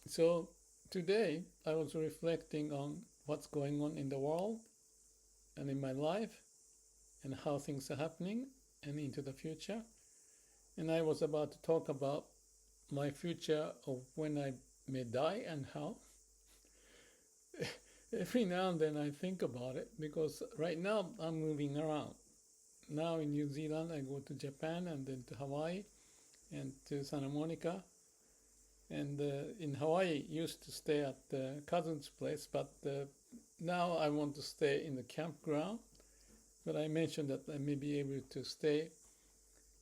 So today I was reflecting on what's going on in the world and in my life and how things are happening and into the future. And I was about to talk about my future of when I may die and how. Every now and then I think about it because right now I'm moving around. Now in New Zealand, I go to Japan and then to Hawaii and to Santa Monica. And in Hawaii, used to stay at the cousin's place, but now I want to stay in the campground. But I mentioned that I may be able to stay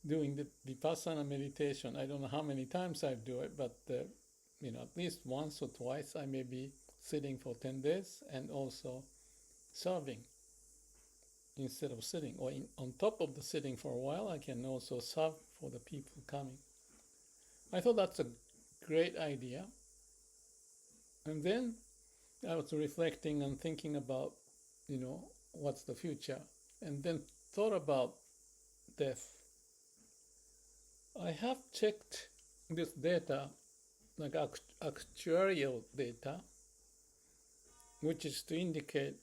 doing the Vipassana meditation. I don't know how many times I do it, but at least once or twice I may be sitting for 10 days and also serving instead of sitting. Or on top of the sitting for a while, I can also serve for the people coming. I thought that's a great idea. And then I was reflecting and thinking about, what's the future? And then thought about death. I have checked this data, like actuarial data, which is to indicate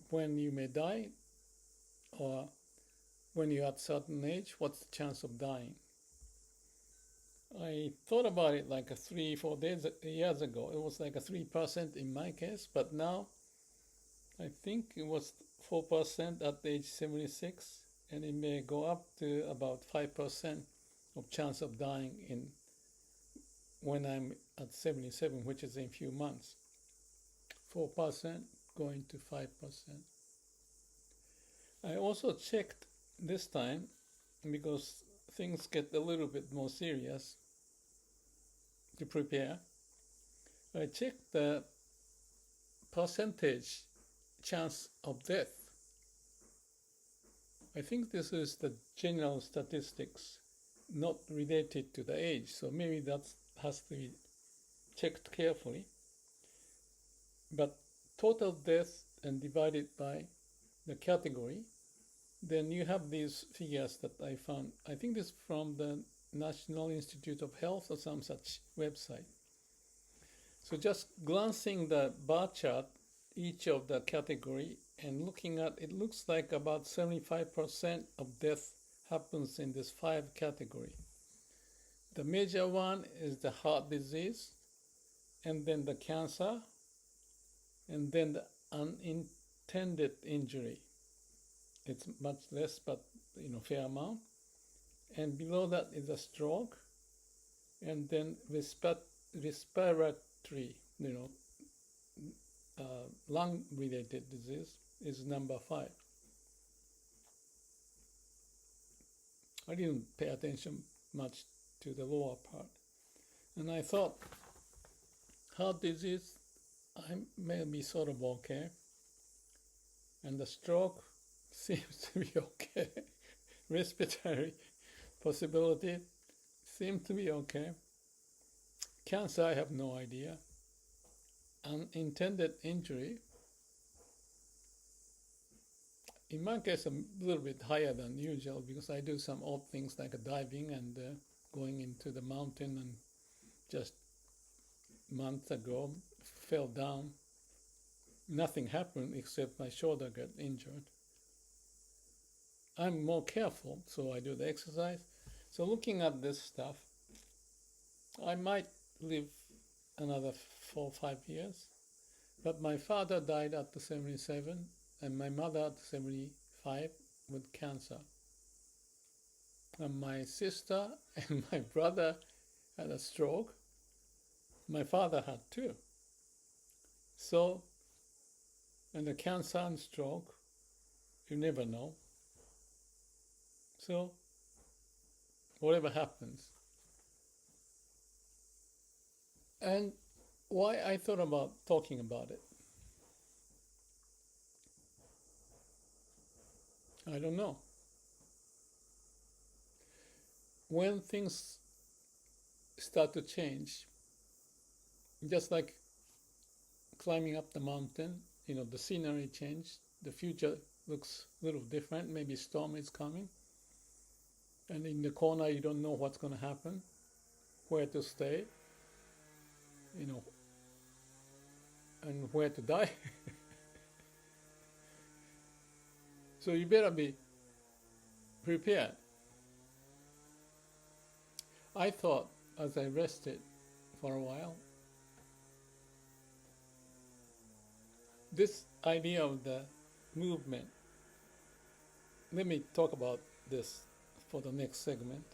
when you may die or when you're at a certain age, what's the chance of dying. I thought about it like 3-4 years ago. It was like a 3% in my case, but now I think it was 4% at age 76, and it may go up to about 5% of chance of dying when I'm at 77, which is in a few months. 4% going to 5%. I also checked this time because things get a little bit more serious to prepare. I checked the percentage chance of death. I think this is the general statistics, not related to the age, so maybe that has to be checked carefully. But total death and divided by the category, then you have these figures that I found. I think this is from the National Institute of Health or some such website. So just glancing the bar chart, each of the category, and looking at it, looks like about 75% of death happens in this 5 category. The major one is the heart disease, and then the cancer, and then the unintended injury. It's much less, but fair amount. And below that is a stroke, and then respiratory, lung-related disease is number 5. I didn't pay attention much to the lower part. And I thought, heart disease, I may be sort of okay. And the stroke seems to be okay. Respiratory possibility seems to be okay. Cancer, I have no idea. Unintended injury, in my case, a little bit higher than usual because I do some odd things like diving and going into the mountain, and just months ago fell down. Nothing happened except my shoulder got injured. I'm more careful, so I do the exercise. So looking at this stuff, I might live another 4 or 5 years. But my father died at 77 and my mother at 75 with cancer. And my sister and my brother had a stroke. My father had 2. So, and the cancer and stroke, you never know. So, whatever happens. And why I thought about talking about it, I don't know. When things start to change, just like climbing up the mountain, the scenery changed, the future looks a little different, maybe storm is coming, and in the corner you don't know what's going to happen, where to stay. you know, and where to die. So you better be prepared. I thought as I rested for a while, this idea of the movement, let me talk about this for the next segment.